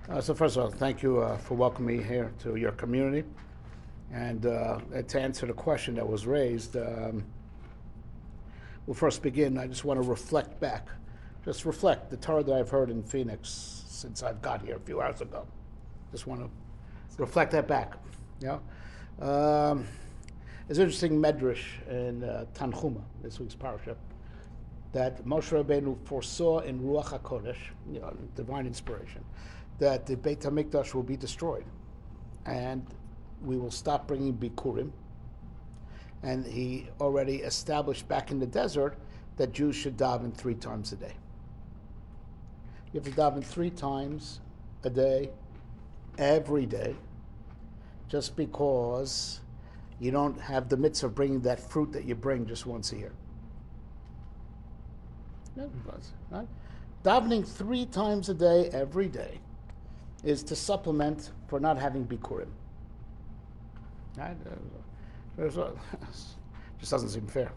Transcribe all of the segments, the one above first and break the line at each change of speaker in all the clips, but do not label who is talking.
So first of all, thank you for welcoming me here to your community. And to answer the question that was raised, we'll first begin. I just want to reflect back. Just reflect the Torah that I've heard in Phoenix since I've got here a few hours ago. Just want to reflect that back. Yeah. It's interesting medrash in Tanchuma, this week's parasha, that Moshe Rabbeinu foresaw in Ruach HaKodesh, divine inspiration, that the Beit HaMikdash will be destroyed, and we will stop bringing Bikurim. And he already established back in the desert that Jews should daven 3 times a day. You have to daven 3 times a day, every day, just because you don't have the mitzvah of bringing that fruit that you bring just once a year. Right? Davening 3 times a day, every day, is to supplement for not having bikurim. Right? Just doesn't seem fair.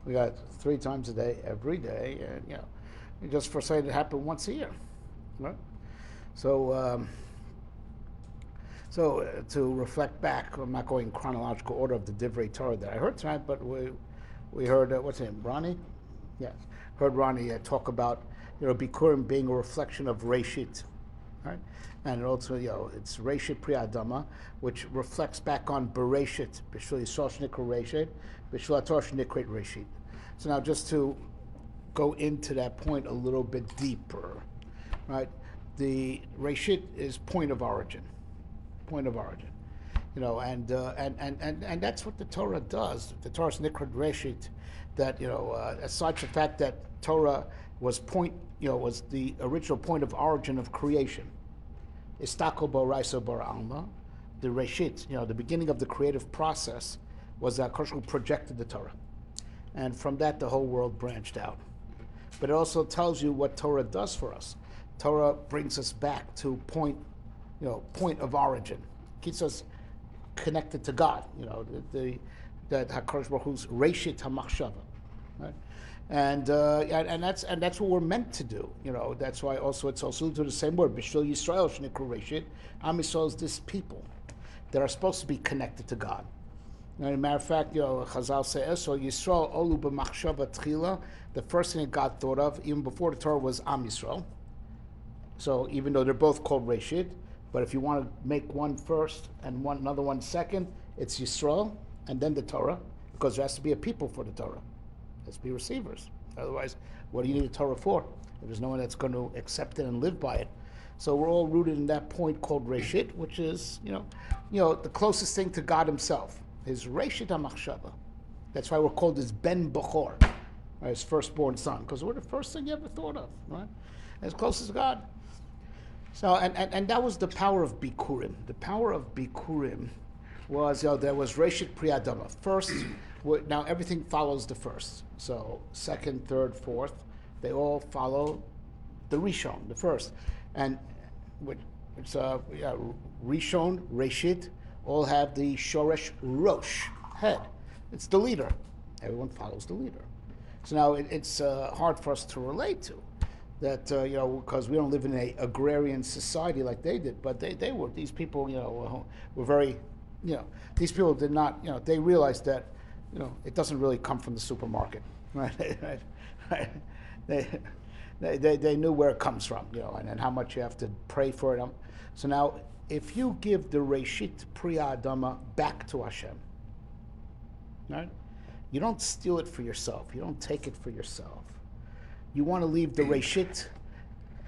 We got 3 times a day, every day, and just for saying it happened once a year. Right? So to reflect back, I'm not going in chronological order of the Divrei Torah that I heard tonight, but we heard what's his name, Ronnie? Yes, heard Ronnie talk about Bikurim being a reflection of Reishit, right? And also it's Reishit Pri Adama, which reflects back on Bereshit, B'Shul Yisrael Shnikra Reishit, B'Shul HaTorah Shnikra Reishit. So now just to go into that point a little bit deeper, right? The Reishit is point of origin. And that's what the Torah does. The Torah's Nikra Reshit, that aside from the fact that Torah was was the original point of origin of creation. Istako Boraiso Bar Alma, the Reshit, the beginning of the creative process was that Kosh who projected the Torah, and from that the whole world branched out. But it also tells you what Torah does for us. Torah brings us back to point of origin, keeps us connected to God. That Hakadosh Baruch Hu's Reishit Hamachshava, right? And that's what we're meant to do. That's why also it's also to the same word. B'Shul Yisrael Shnikru Reishit. Am Yisrael is this people that are supposed to be connected to God. As a matter of fact, Chazal says, so Yisrael Olu B'Machshava Tchila. The first thing that God thought of, even before the Torah, was Am Yisrael. So even though they're both called Reishit, but if you want to make one first and another one second, it's Yisrael and then the Torah, because there has to be a people for the Torah. There has to be receivers. Otherwise, what do you need a Torah for if there's no one that's going to accept it and live by it? So we're all rooted in that point called Reishit, which is the closest thing to God Himself. His Reishit HaMachshava. That's why we're called His Ben Bechor, right? His firstborn son, because we're the first thing you ever thought of, right? As close as God. So and that was the power of Bikurim. The power of Bikurim was there was Reishit Pri Adama. First, now everything follows the first. So second, third, fourth, they all follow the Rishon, the first, and it's Rishon, Reishit, all have the Shoresh Rosh head. It's the leader. Everyone follows the leader. So now it's hard for us to relate to. That because we don't live in an agrarian society like they did, but they were, these people were very, these people did not, they realized that it doesn't really come from the supermarket, right? right. They knew where it comes from, and how much you have to pray for it. So now, if you give the Reishit Pri Adama back to Hashem, right? You don't steal it for yourself. You don't take it for yourself. You want to leave the Reishit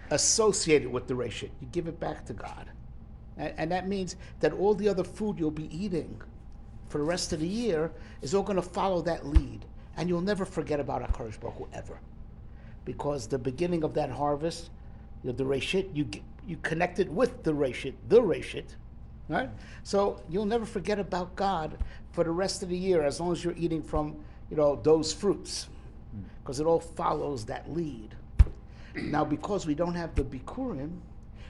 associated with the Reishit. You give it back to God. And that means that all the other food you'll be eating for the rest of the year is all going to follow that lead. And you'll never forget about HaKadosh Baruch Hu ever. Because the beginning of that harvest, the Reishit, you connected with the Reishit, right? So you'll never forget about God for the rest of the year as long as you're eating from, those fruits. Because it all follows that lead. Now, because we don't have the Bikurim,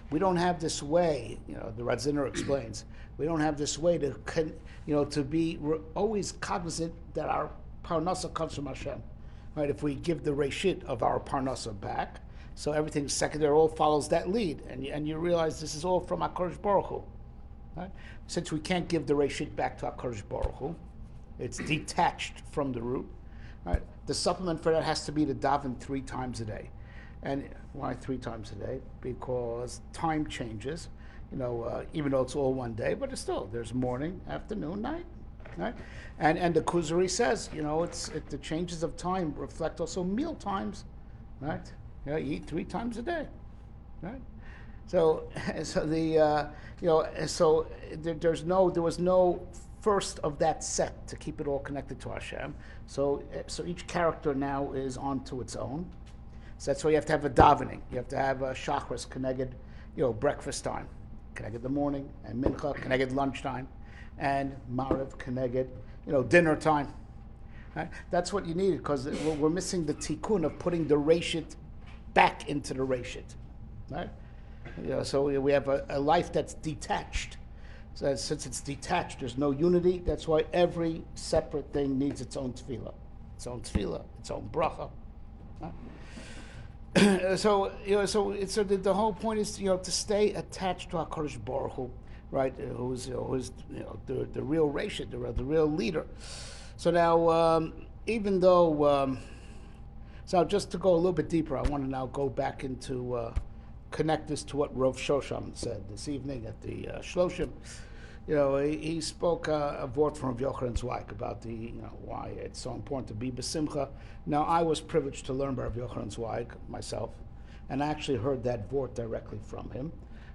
we don't have this way, the Radziner explains, we don't have this way to be always cognizant that our Parnasa comes from Hashem. Right? If we give the Reishit of our Parnasa back, So everything secondary all follows that lead, and you realize this is all from HaKadosh Baruch Hu. Right? Since we can't give the Reishit back to HaKadosh Baruch Hu, it's detached from the root. Right? The supplement for that has to be to daven 3 times a day. And why 3 times a day? Because time changes, even though it's all one day, but it's still, there's morning, afternoon, night. Right? And the Kuzari says, the changes of time reflect also meal times. Right? You eat 3 times a day. Right? So there was no first of that set to keep it all connected to Hashem. So each character now is onto its own. So that's why you have to have a davening. You have to have a shachris connected, breakfast time, connected the morning, and mincha connected lunchtime, and mariv connected, dinner time. Right? That's what you need because we're missing the tikkun of putting the reishit back into the reishit. Right? So we have a life that's detached. So since it's detached, there's no unity. That's why every separate thing needs its own tefillah, its own bracha. Right? So the whole point is to stay attached to HaKadosh Baruch Hu, right? Who's the real Reishit, the real leader. So now even though so just to go a little bit deeper, I want to now go back into connect this to what Rav Shosham said this evening at the Shloshim. He spoke a word from Rav Yochanan Zweig about why it's so important to be besimcha. Now, I was privileged to learn by Rav Yochanan Zweig myself, and I actually heard that word directly from him,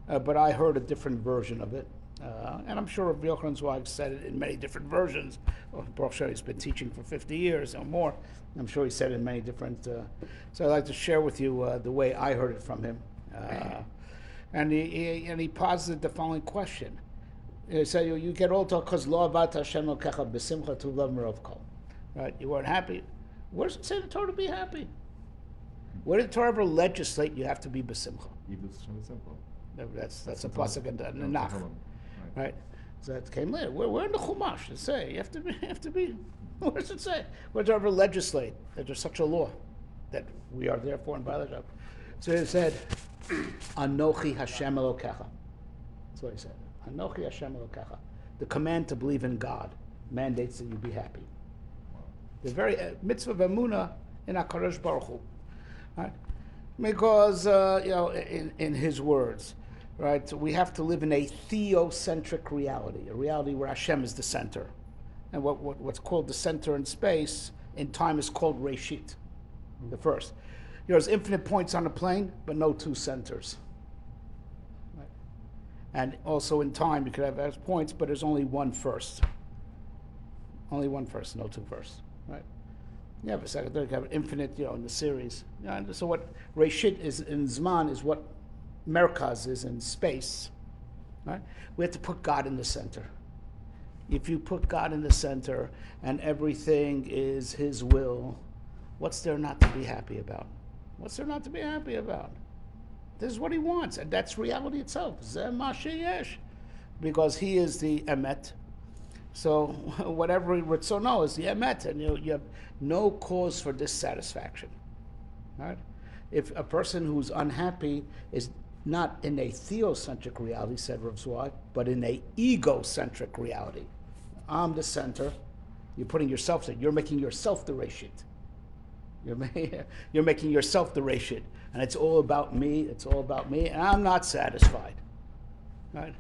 but I heard a different version of it, and I'm sure Rav Yochanan Zweig said it in many different versions. Baruch Hashem, he's been teaching for 50 years or more. I'm sure he said it in many different. So I'd like to share with you the way I heard it from him. And he posited the following question. He said, you get all talk because lo avat Hashem lokecha b'simcha tu'lav merov kol. Right? You weren't happy. Where does it say in the Torah to be happy? Where did the Torah ever legislate you have to be b'simcha? That's a pasuk in the Nach. Right? So that came later. Where in the Chumash does it say you have to be? Where does it say? Where did it ever legislate that there's such a law that we are therefore in violation of? So it said, Anochi Hashem Elokecha. That's what he said. Anochi Hashem Elokecha. The command to believe in God mandates that you be happy. The very mitzvah of emunah in HaKadosh Baruch Hu. Right? Because, in his words, right, we have to live in a theocentric reality, a reality where Hashem is the center. And what's called the center in space, in time is called Reishit, the first. There's infinite points on a plane, but no 2 centers. Right? And also in time, you could have points, but there's only one first. Only one first, no 2 firsts. Right? Yeah, but second, you have infinite, in the series. And so what Reishit is in Zman is what Merkaz is in space. Right? We have to put God in the center. If you put God in the center and everything is His will, what's there not to be happy about? What's there not to be happy about? This is what He wants, and that's reality itself. Zeh ma sheyesh. Because He is the emet. So whatever Ritzono is the emet, and you have no cause for dissatisfaction. Right? If a person who's unhappy is not in a theocentric reality, said Rav Zweig, but in a egocentric reality. I'm the center. You're putting yourself there. You're making yourself the Reishit. You're making yourself the Reishit. And it's all about me. It's all about me. And I'm not satisfied. Right?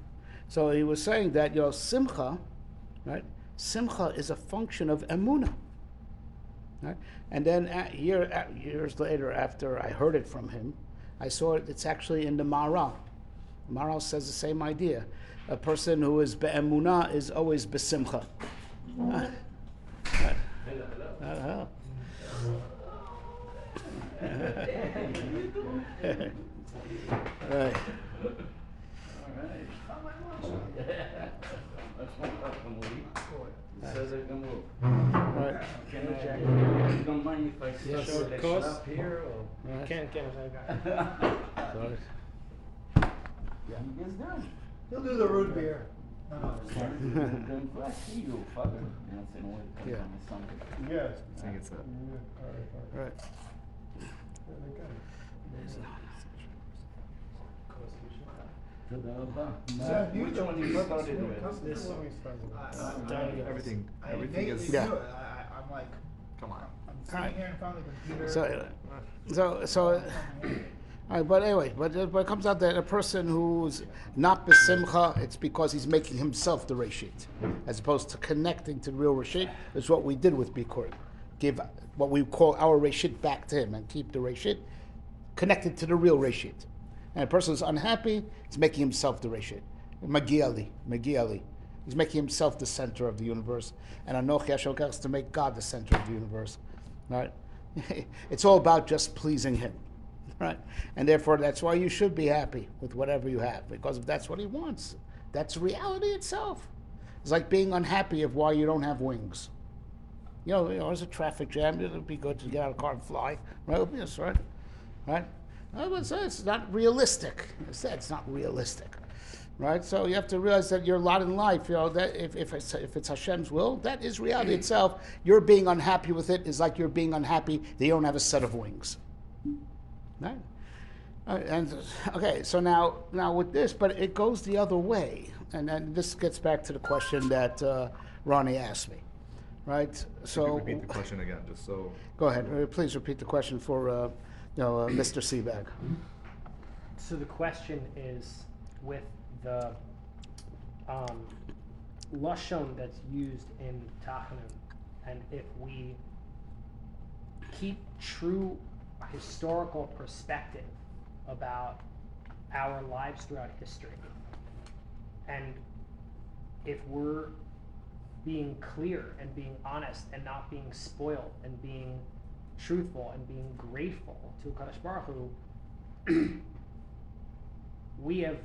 So he was saying that, Simcha, right? Simcha is a function of emunah. Right? And then years later, after I heard it from him, I saw it's actually in the Maharal. The Maharal says the same idea. A person who is be'emunah is always besimcha. Right. Right.
Says I can move.
Right.
You don't mind if I
Yes,
show
of
the
course.
shop here? Or?
Right.
Can't.
Sorry.
Yeah, he gets down.
He'll do the root beer.
Don't flash you, fucker.
Yeah.
Yes.
I think it's a
Right.
תודה רבה.
So you
Which
don't
one you
purpose
started
when it
with?
comes to
This
the-
one we started with.
I-
Everything
Nate,
is.
you
Yeah.
do it. I'm like,
Come on.
I'm sitting
Alright.
here in front of the computer.
So, but anyway, but it comes out that a person who's not besimcha, it's because he's making himself the reshit, as opposed to connecting to the real reshit. Is what we did with Bikurim. Give what we call our reshit back to him and keep the reshit connected to the real reshit. And a person who's unhappy, he's making himself the reshit. Magiali. He's making himself the center of the universe. And Anochi Hashem is to make God the center of the universe. Right? It's all about just pleasing him. Right? And therefore, that's why you should be happy with whatever you have, because if that's what he wants, that's reality itself. It's like being unhappy of why you don't have wings. You know, there's a traffic jam. It'd be good to get out of the car and fly. Right? Yes, right? Right? I would say it's not realistic. I said it's not realistic. Right? So you have to realize that your lot in life, that if it's Hashem's will, that is reality itself. Your being unhappy with it is like you're being unhappy that you don't have a set of wings. Right? And okay, so now with this, but it goes the other way, and then this gets back to the question that Ronnie asked me, right? So
Repeat the question again, just so.
go ahead, please repeat the question for Mr. Seabag.
So the question is, with the lashon that's used in Tachanun, and if we keep true historical perspective about our lives throughout history, and if we're being clear and being honest and not being spoiled and being truthful and being grateful to Kadosh Baruch Hu, we have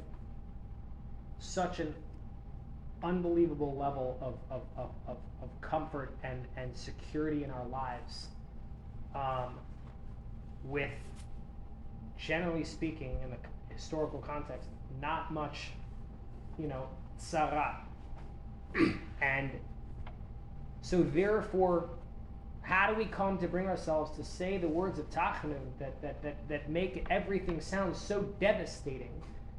such an unbelievable level of comfort and security in our lives, with, generally speaking, in the historical context, not much, tzara. And so therefore, how do we come to bring ourselves to say the words of Tachanun that make everything sound so devastating?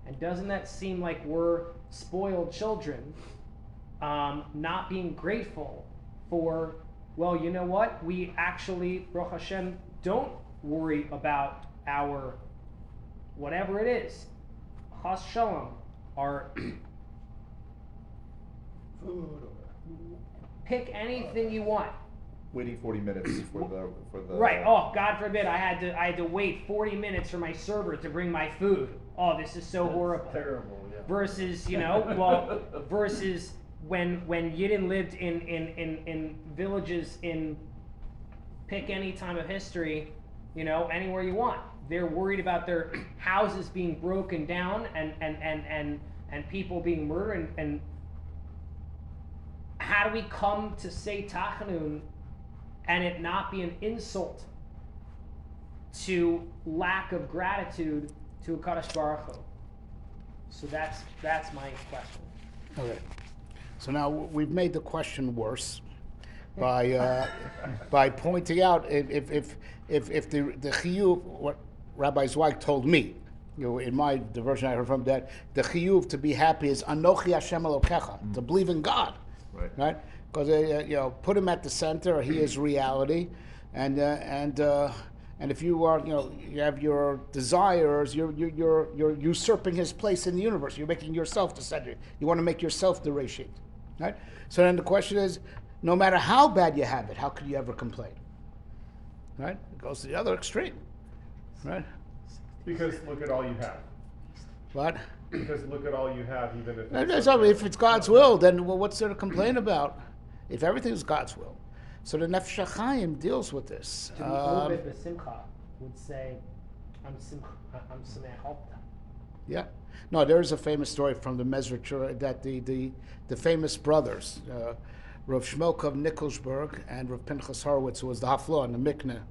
And doesn't that seem like we're spoiled children, not being grateful for, well, you know what? We actually, Baruch Hashem, don't worry about our, whatever it is, chas shalom, our
Food or
pick anything you want.
Waiting 40 minutes for the.
Right. Oh, God forbid, I had to wait 40 minutes for my server to bring my food. Oh, this is so horrible.
Terrible, yeah.
Versus, versus when Yidden lived in villages in, pick any time of history, anywhere you want. They're worried about their houses being broken down and people being murdered. And how do we come to say Tachanun and it not be an insult to lack of gratitude to Kadosh Baruch Hu? So that's my question.
Okay. So now we've made the question worse by pointing out if the chiyuv, what Rabbi Zweig told me, in my the version I heard from that, the chiyuv to be happy is Anochi Hashem Elokecha, to believe in God, right? Because put him at the center. He is reality, and if you are, you have your desires, you're usurping his place in the universe. You're making yourself the center. You want to make yourself the reshit, right? So then the question is, no matter how bad you have it, how could you ever complain? Right? It goes to the other extreme, right?
Because look at all you have.
What?
Because look at all you have, even if
If it's God's will, then what's there to complain about? If everything is God's will. So the Nefesh HaChaim deals with this.
To be Ovid B'Simcha would say, I'm Samech all the time.
Yeah. No, there is a famous story from the Mezritcher that the famous brothers, Rav Shmulka of Nikolsburg and Rav Pinchas Horowitz, who was the Hafla and the Mikneh,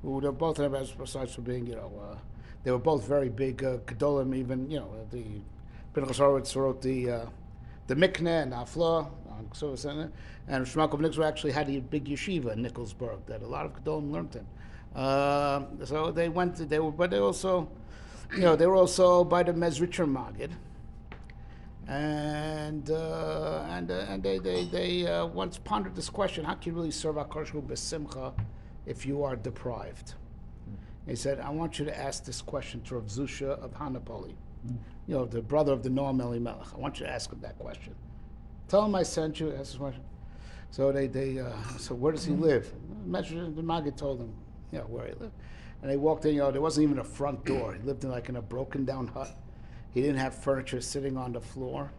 who they're both, besides for being, they were both very big Gedolim, even, the Pinchas Horowitz wrote the Mikneh and the Hafla, and Shmulka of Nikolsburg actually had a big yeshiva in Nikolsburg that a lot of Gedolim learned in. So they went. But they also, they were also by the Mezritcher Magid, and they once pondered this question: how can you really serve HaKadosh Baruch Hu b'simcha if you are deprived? He said, I want you to ask this question to Rav Zusha of Hanapoli, the brother of the Noam Elimelech. I want you to ask him that question. Tell him I sent you. Ask this question. So so where does he live? The Maggid told him, where he lived. And they walked in, there wasn't even a front door. He lived in a broken down hut. He didn't have furniture sitting on the floor,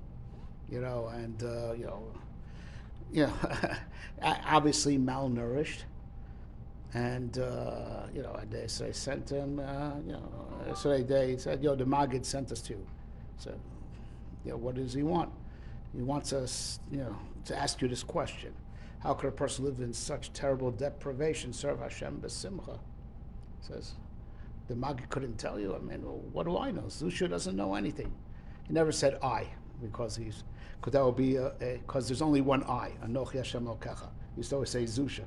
and obviously malnourished. And they sent him. So they said, the Maggid sent us to you. So, what does he want? He wants us, to ask you this question: how could a person live in such terrible deprivation serve Hashem b'simcha? Says the Maggid couldn't tell you. I mean, what do I know? Zusha doesn't know anything. He never said I, because that would be because there's only one I. Anochi Hashem Elokecha. He used to always say Zusha.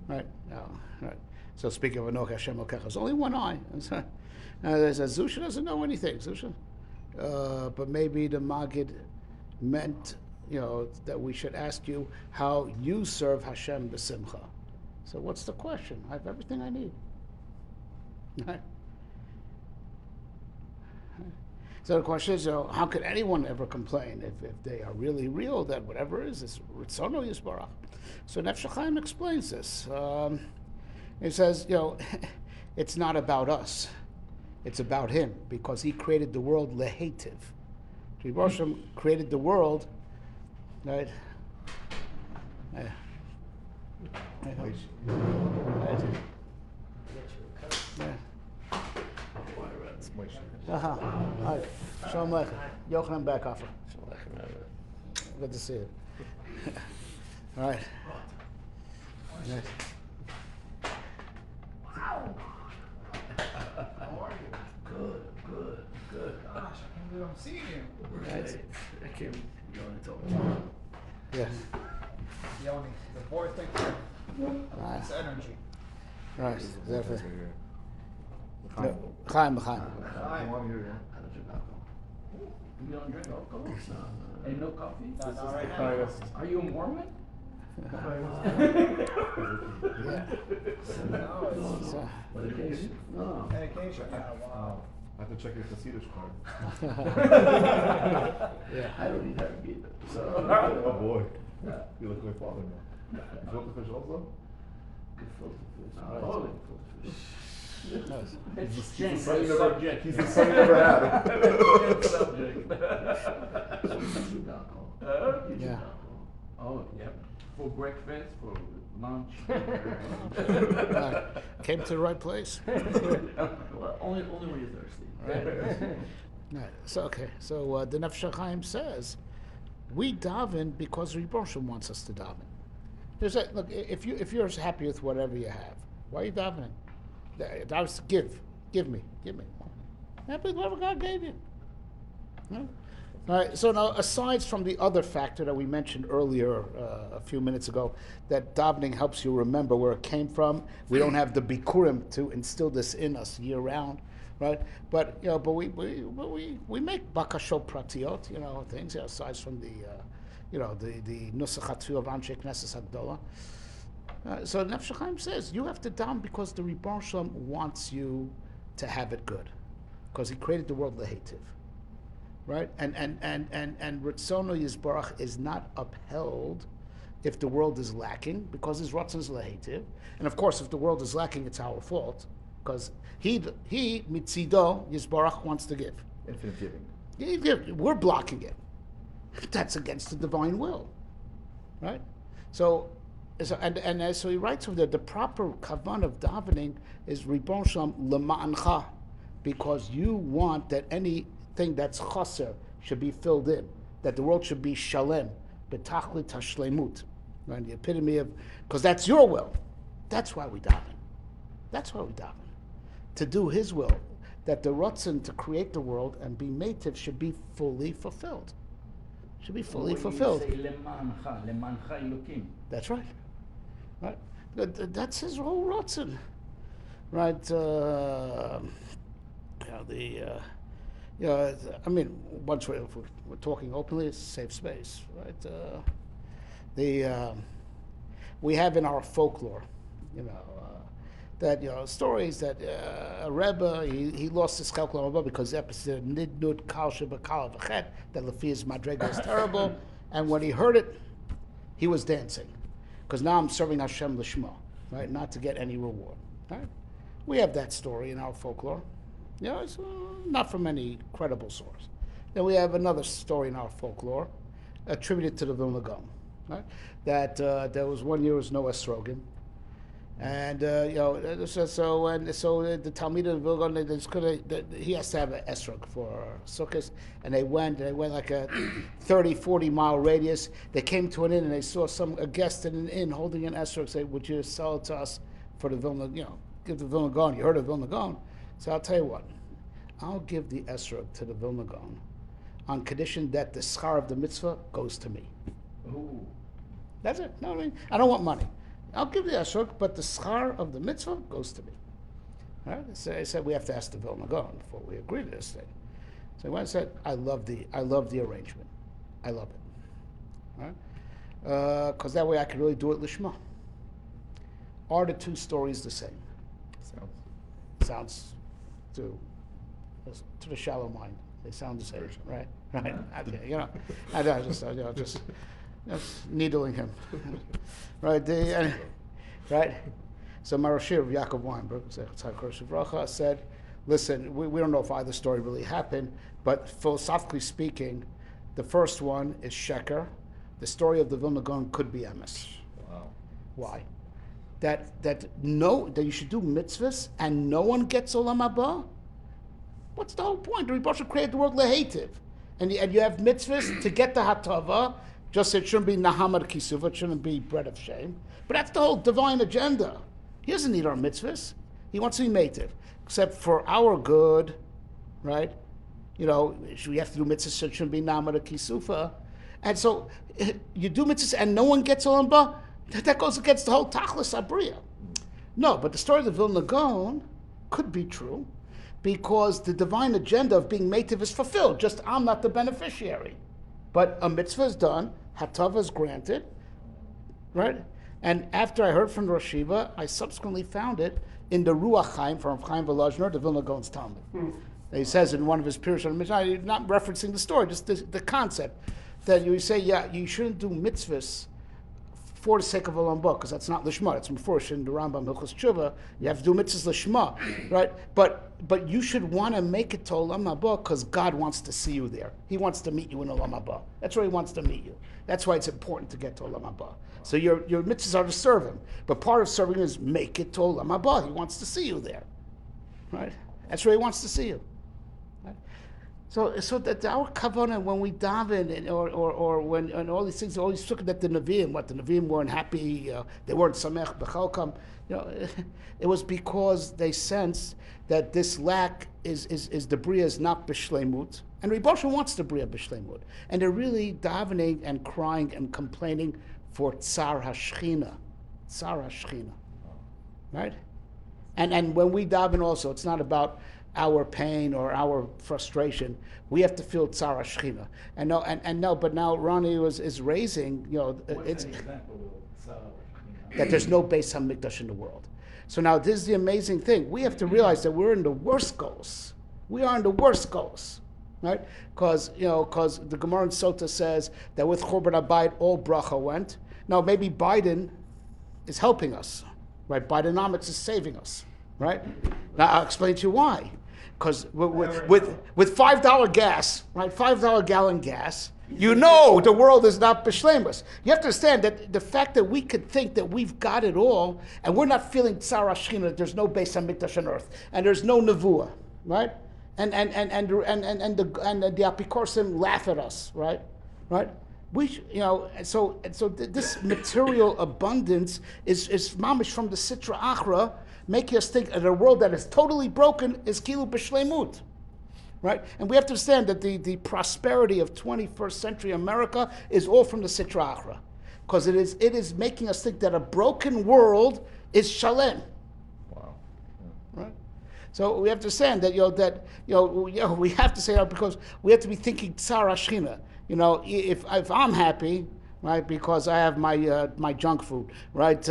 Right? No, right. So speaking of Anoch Hashem Elokecha, there's only one eye. They said Zusha doesn't know anything. Zusha, but maybe the Maggid meant, that we should ask you how you serve Hashem b'simcha. So what's the question? I have everything I need. Right? So the question is, how could anyone ever complain if they are really real that whatever is Ritzono Yisbarach? So Nefesh HaChaim explains this. He says, it's not about us. It's about him, because he created the world lehetiv. Rebbe Hashem created the world, right? Right. Yeah. Hi. Shalom Aleichem. Yochanan Beckhofer. Good to see you. All right. Nice.
How are you?
Good.
Gosh, I can't believe I'm seeing you.
Right.
I can't, you only told me.
Yeah.
Yoni, the boy thinks it's energy.
Right. Exactly.
Chaim.
No. Chaim.
I want to hear you.
I don't drink alcohol. You don't drink alcohol? No. Ain't no coffee?
No, not right now.
Are you a Mormon?
Yeah.
No, it's
So,
Medication? No.
medication. Yeah, wow.
I have to check your Hasidic card.
yeah.
I don't eat that either. So.
Oh boy. You look like my father now. You filter fish also?
Good filter fish.
Right.
Totally filter fish.
Nice.
It's
He's
change
the son you never,
subject.
he's the son you never had.
Change subject. So you drink alcohol. You drink
Yeah.
alcohol. Oh, yeah. For breakfast, for lunch.
Right. Came to the right place.
Well, only when you're thirsty.
Right. So okay. So the Nefesh HaChaim says, we daven because Rebbe Hashem wants us to daven. Look, if you're happy with whatever you have, why are you davening? That was give me. Happy with whatever God gave you. Right? All right. So now, aside from the other factor that we mentioned earlier a few minutes ago, that davening helps you remember where it came from. We don't have the bikurim to instill this in us year round, right? But we make bakashot pratiot, things aside from the nusach hatfil of Anshe Knesset Hagdola. So Nefesh HaChaim says you have to daven because the Rebbe Shalom wants you to have it good, because he created the world lehetiv, right? And Ritzono Yisbarach is not upheld if the world is lacking, because his Ratzon is lehetiv, and of course if the world is lacking, it's our fault, because he mitzido Yisbarach wants to give.
Infinite giving.
We're blocking it. That's against the divine will, right? So he writes over there, the proper kavan of davening is Ribon Shalom lema'ancha, because you want that anything that's chaser should be filled in, that the world should be shalem, betachlit hashlemut, right? The epitome of, because that's your will. That's why we daven. To do His will, that the rotzen to create the world and be native should be fully fulfilled. Should be fully fulfilled.
You say lemancha elokim.
That's right. Right? That's his whole rotzen. right? I mean, once if we're talking openly, it's a safe space, right? We have in our folklore, that stories that a Rebbe he lost his calculum because the episode nidnud kal shebakal v'chet that Lefi's madrega was terrible, and when he heard it, he was dancing, because now I'm serving Hashem l'shma, right? Not to get any reward, right? We have that story in our folklore. It's not from any credible source. Then we have another story in our folklore attributed to the Vilna Gaon, right? That there was one year was no esrogin, and so the Talmid of the Vilna Gaon, he has to have an esrog for Sukkot, and they went like a 30-40 mile radius. They came to an inn and they saw a guest in an inn holding an esrog. Say, would you sell it to us for the Vilna? Give the Vilna Gaon. You heard of Vilna Gaon? So I'll tell you what, I'll give the esrog to the Vilna Gaon on condition that the schar of the mitzvah goes to me.
Ooh.
That's it. No, I don't want money. I'll give the esrog, but the schar of the mitzvah goes to me. All right? So I said we have to ask the Vilna Gaon before we agree to this thing. So when I said I love the arrangement, I love it. All right? Because that way I can really do it lishma. Are the two stories the same? Sounds to the shallow mind. They sound the same, right? Right. Okay. I just needling him, right? Right. So Marashir of Yaakov Weinberg said, "Listen, we don't know if either story really happened, but philosophically speaking, the first one is sheker. The story of the Vilna Gaon could be emes.
Wow.
Why? That you should do mitzvahs and no one gets olam haba? What's the whole point? The Rebbe created the world lehativ, and you have mitzvahs to get the hatava. Just it shouldn't be nahamar kisuva, it shouldn't be bread of shame. But that's the whole divine agenda. He doesn't need our mitzvahs. He wants to be mative, except for our good, right? We have to do mitzvahs, so it shouldn't be nahamar kisufa. And so you do mitzvahs and no one gets olam haba. That goes against the whole tachlis abriya. No, but the story of the Vilna Gaon could be true because the divine agenda of being mative is fulfilled. Just I'm not the beneficiary. But a mitzvah is done, hatava is granted, right? And after I heard from Rosh Yeshiva, I subsequently found it in the Ruach Chaim from Chaim Volozhner, the Vilna Gaon's Talmud. He says in one of his Pirush on Mishnah, not referencing the story, just the concept, that you say, you shouldn't do mitzvahs for the sake of olam haba, because that's not lishma. It's mefurish in the Rambam Hilchos Tshuva. You have to do mitzvahs lishma, right? But you should want to make it to olam haba because God wants to see you there. He wants to meet you in olam haba. That's where He wants to meet you. That's why it's important to get to olam haba. So your mitzvahs are to serve Him, but part of serving is make it to olam haba. He wants to see you there, right? That's where He wants to see you. Right? So that our kavanah when we daven or when and all these things, always look at the Nevi'im. The Nevi'im weren't happy. They weren't samech b'chalkam. It was because they sensed that this lack is the bria is not b'shleimut, and Rebbe wants the bria b'shleimut, and they're really davening and crying and complaining for tsar hashchina, right? And when we daven also, it's not about our pain or our frustration. We have to feel tsar hashchina. But now Ronnie is raising, it's
an example of Savo?
that there's no Beis HaMikdash in the world. So now this is the amazing thing. We have to realize that we're in the worst goals. We are in the worst goals, right? Because the Gemara in Sota says that with Churban Abayit all bracha went. Now maybe Biden is helping us, right? Bidenomics is saving us, right? Now I'll explain to you why. Because with $5 gas, right? $5 gallon gas, the world is not b'shleimus. You have to understand that the fact that we could think that we've got it all, and we're not feeling tsar hashchina, that there's no Beis HaMikdash on earth, and there's no nevuah, right? And the apikorsim laugh at us, right? So this material abundance is mamish from the Sitra Achra, making us think that a world that is totally broken is kilu b'shleimut. Right? And we have to understand that the prosperity of 21st century America is all from the Sitra Achra. Because it is making us think that a broken world is shalem.
Wow.
So we have to understand that we have to say that because we have to be thinking tsar Ashchina. If I'm happy, right, because I have my junk food, right,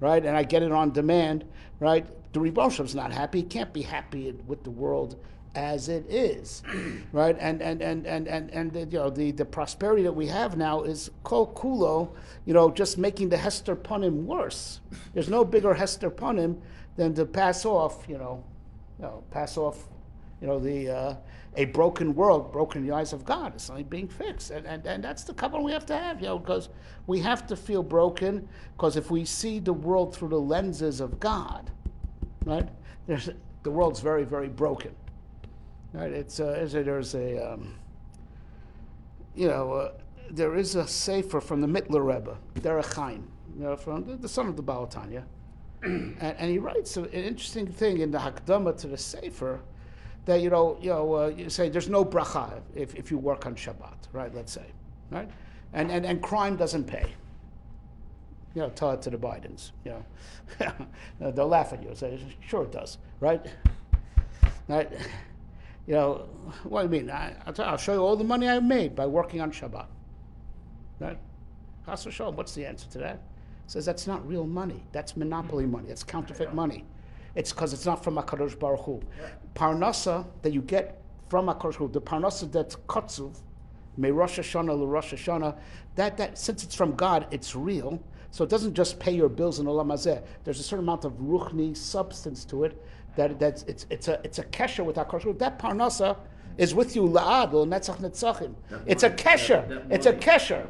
right, and I get it on demand, right. The Rebbe Shalom's not happy. He can't be happy with the world as it is, right? And the prosperity that we have now is kol kulo, just making the Hester Punim worse. There's no bigger Hester Punim than to pass off, a broken world, broken in the eyes of God. It's only being fixed, and that's the covenant we have to have, because we have to feel broken. Because if we see the world through the lenses of God, right, the world's very, very broken. Right, there is a sefer from the Mittler Rebbe, Derech Chaim, from the son of the Baal Tanya, and he writes an interesting thing in the Hakdama to the sefer that you say there's no bracha if you work on Shabbat, right? Let's say, right, and crime doesn't pay. Tell it to the Bidens. They'll laugh at you and say, sure it does, right? Right. What do you mean? I'll show you all the money I've made by working on Shabbat. Right? Chas v'shalom, what's the answer to that? It says that's not real money. That's monopoly money. It's counterfeit money. It's because it's not from HaKadosh Baruch Hu. Parnasa that you get from HaKadosh Baruch Hu, the parnasa that's kotzuv, me Rosh Hashanah to Rosh Hashanah, that since it's from God, it's real. So it doesn't just pay your bills in Olam Hazeh. There's a certain amount of ruchni substance to it. It's a kesher with HaKadosh. That parnasa is with you la'ad or netzach netzachim. It's a kesher. It's a kesher.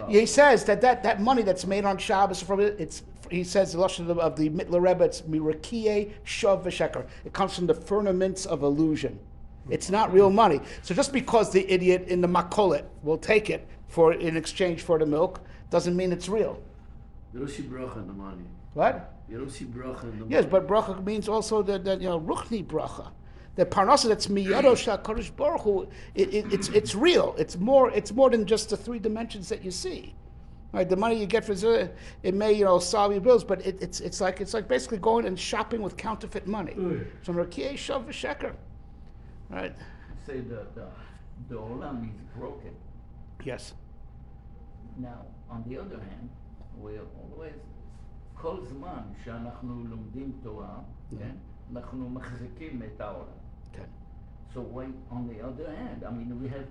He says that money that's made on Shabbos from it. He says the lashon of the Mittler Rebbe. It's mirakiye shav v'sheker. It comes from the firmaments of illusion. It's not real money. So just because the idiot in the makolet will take it in exchange for the milk doesn't mean it's real.
You don't see bracha in the money.
What?
You don't see bracha in the money.
Yes, but bracha means also that ruchni bracha. The parnasa that's miyado shakadosh baruch Hu, it's real. It's more than just the three dimensions that you see. Right, the money you get for it may solve your bills, but it's like basically going and shopping with counterfeit money. So rakieh shav v'sheker. Right.
Say the olam is broken.
Yes.
Now, on the other hand, we always כל זמן שאנחנו לומדים תורה, כן? אנחנו מחזיקים את העולם.
Okay.
So when, on the other hand, we have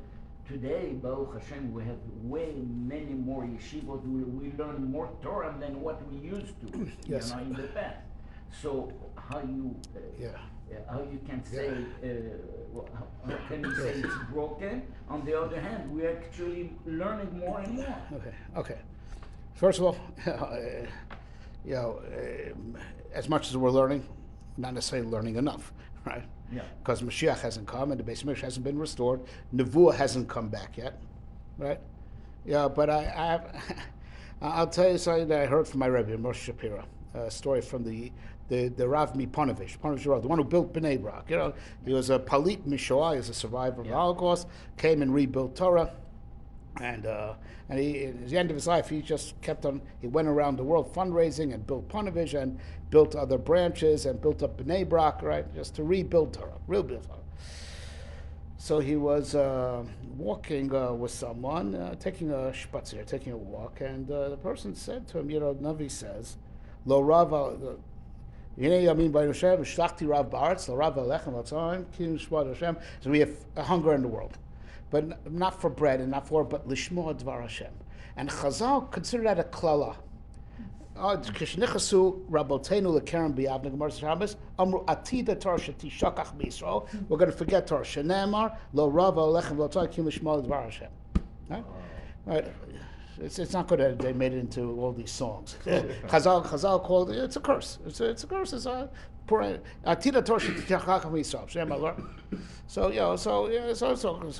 today, Baruch Hashem, we have way many more yeshivot. We learn more Torah than what we used to,
Yes.
in the past. So how you can say, how can you say it's broken? On the other hand, we're actually learning more and more.
Okay. First of all, as much as we're learning, not necessarily learning enough, right?
Yeah.
Because Mashiach hasn't come and the Beis Mikdash hasn't been restored. Nevuah hasn't come back yet, right? Yeah, but I'll tell you something that I heard from my Rebbe, Moshe Shapira, a story from the Rav Miponovich, the one who built Bnei Brak. He was a Palit Mishoah, he was a survivor of the Holocaust, came and rebuilt Torah. And he, at the end of his life, he just kept on. He went around the world fundraising and built Ponevezh and built other branches and built up Bnei Brak, right, just to rebuild Torah, rebuild Torah. So he was walking with someone, taking a shpatzer, taking a walk, and the person said to him, Navi says, "Lo Rav, Yinei Yamin by Hashem, Shlachti Rav Baaretz, Lo Rav Alechem Latzayim, Kim Shvad Hashem." So we have a hunger in the world. But not for bread and not for, but lishmoa dvar Hashem. And Chazal consider that a klala. Kishnichasu rabotenu lekerem biyavne gemar Shabbos amru atida Torah shetishakach b'Yisrael. We're going to forget Torah. Shenemar lo rava alechem v'lotzai kim lishmoa dvar Hashem. Right? It's not good that they made it into all these songs. Chazal called it. It's a curse. It's a curse. It's a atida Torah shetishakach b'Yisrael. Shem Allah. So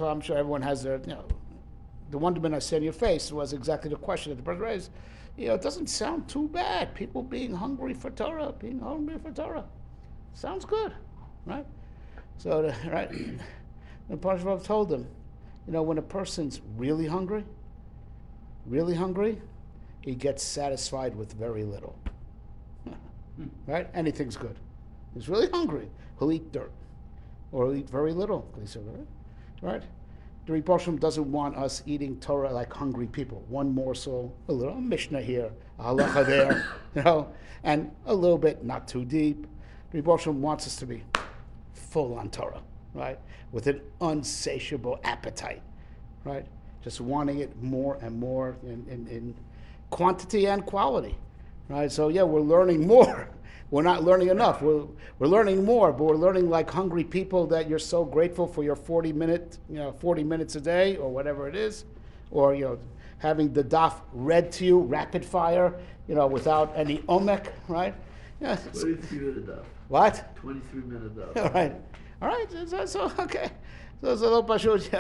I'm sure everyone has their, the wonderment I see on your face was exactly the question that the person raised. It doesn't sound too bad. People being hungry for Torah, sounds good, right? So, right, the Parashah told them, when a person's really hungry, he gets satisfied with very little, right? Anything's good. He's really hungry. he'll eat dirt, or he'll eat very little. Right? The Rebbe Shalom doesn't want us eating Torah like hungry people. One morsel, a little Mishnah here, a halacha there, and a little bit, not too deep. The Rebbe Shalom wants us to be full on Torah, right? With an unsatiable appetite, right? Just wanting it more and more in quantity and quality, right? So yeah, we're learning more. We're not learning enough. We're learning more, but we're learning like hungry people that you're so grateful for your 40 minutes a day or whatever it is, or having the daf read to you rapid fire, without any omek, right? Yeah.
23-minute daf.
What?
23-minute daf.
All right. So okay. So it's a little pashut.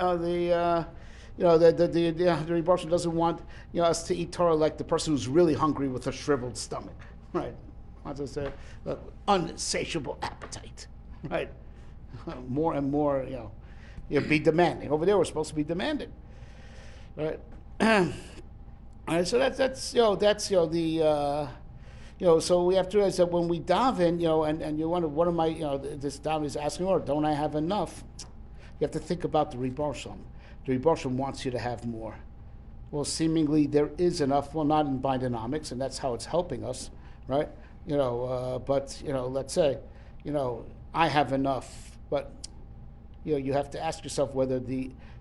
The Rebbe Shalom doesn't want us to eat Torah like the person who's really hungry with a shriveled stomach, right? Wants us to unsatiable appetite, right? More and more, be demanding. Over there, we're supposed to be demanding, right? All right. So so we have to realize that when we daven, and you wonder, what am I, this daven is asking, or don't I have enough? You have to think about the Rebbe Shalom. The Rebbe Shalom wants you to have more. Well, seemingly there is enough. Well, not in Bidenomics, and that's how it's helping us, right? But let's say, I have enough, but you have to ask yourself whether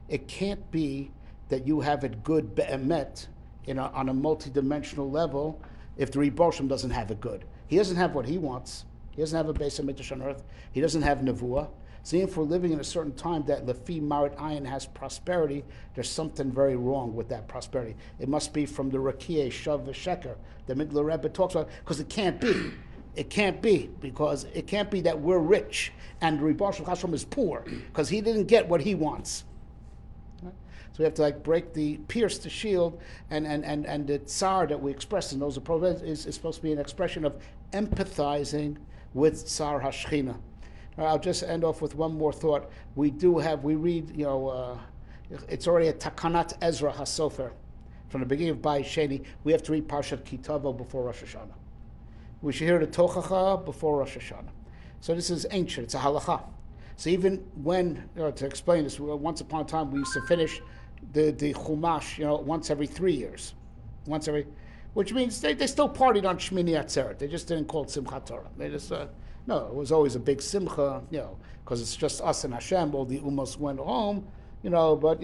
it can't be that you have it good be'emet on a multidimensional level if the Rebbe Shalom doesn't have it good. He doesn't have what he wants. He doesn't have a Beis HaMikdash on earth. He doesn't have nevuah. So if we're living in a certain time that Lefi Marit Ayin has prosperity, there's something very wrong with that prosperity. It must be from the Rakiyeh Shav V'Sheker that Migdal Rebbe talks about, because it can't be. It can't be, because it can't be that we're rich and the Rebbe Shalom is poor, because he didn't get what he wants. Right? So we have to pierce the shield, and the tsar that we express in those approaches is supposed to be an expression of empathizing with Tsar HaShechina. I'll just end off with one more thought. We read, it's already a Takanat Ezra HaSofer. From the beginning of Bayis Sheni, we have to read Parshat Ki Tavo before Rosh Hashanah. We should hear the Tochacha before Rosh Hashanah. So this is ancient, it's a halacha. So even when, to explain this, once upon a time we used to finish the Chumash, once every 3 years. Which means they still partied on Shmini Atzeret. They just didn't call it Simchat Torah. They just, no, it was always a big simcha, because it's just us and Hashem. All the umos went home, but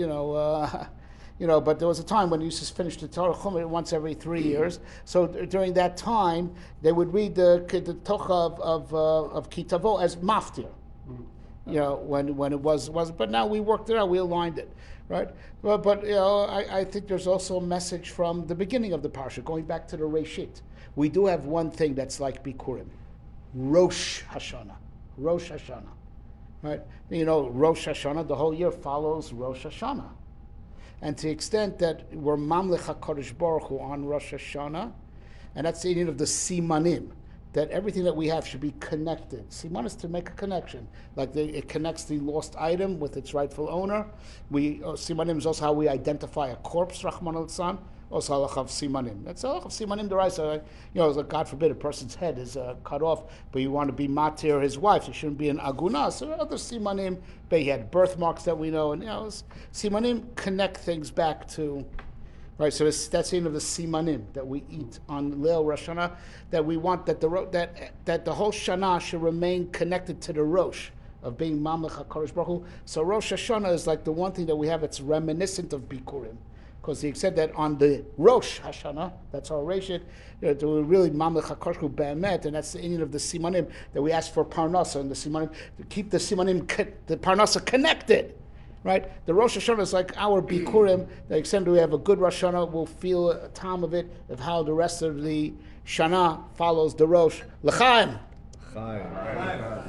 there was a time when you used to finish the Torah Chumash once every 3 years. So during that time, they would read the Tocha of Ki Tavo as maftir, when it was. But now we worked it out, we aligned it, right? But I think there's also a message from the beginning of the parsha, going back to the Reishit. We do have one thing that's like Bikurim. Rosh Hashanah, right? Rosh Hashanah, the whole year follows Rosh Hashanah, and to the extent that we're Mamlech HaKadosh Baruch Hu on Rosh Hashanah, and that's the meaning of the Simanim, that everything that we have should be connected. Siman is to make a connection, it connects the lost item with its rightful owner. Simanim is also how we identify a corpse, Rahman al-San. Also halach of simanim. That's halach of simanim deraisa. God forbid a person's head is cut off, but you want to be matir his wife. You shouldn't be an aguna. So other simanim, but he had birthmarks that we know, and simanim connect things back to, right? So that's the end of the simanim that we eat on Leil Rosh Hashanah. That we want that the whole Shana should remain connected to the Rosh of being Mamlech HaKadosh Baruch Hu. So Rosh Hashanah is like the one thing that we have that's reminiscent of Bikurim. Because he said that on the Rosh Hashanah, that's our Reishit, to really Mamlech HaKadosh Hu Be'emet, and that's the Indian of the Simanim, that we ask for Parnasa, and the Simanim, to keep the Simanim, the Parnasa connected, right? The Rosh Hashanah is like our Bikurim, the extent that we have a good Rosh Hashanah, we'll feel a time of it, of how the rest of the Shana follows the Rosh. L'chaim!
Chaim.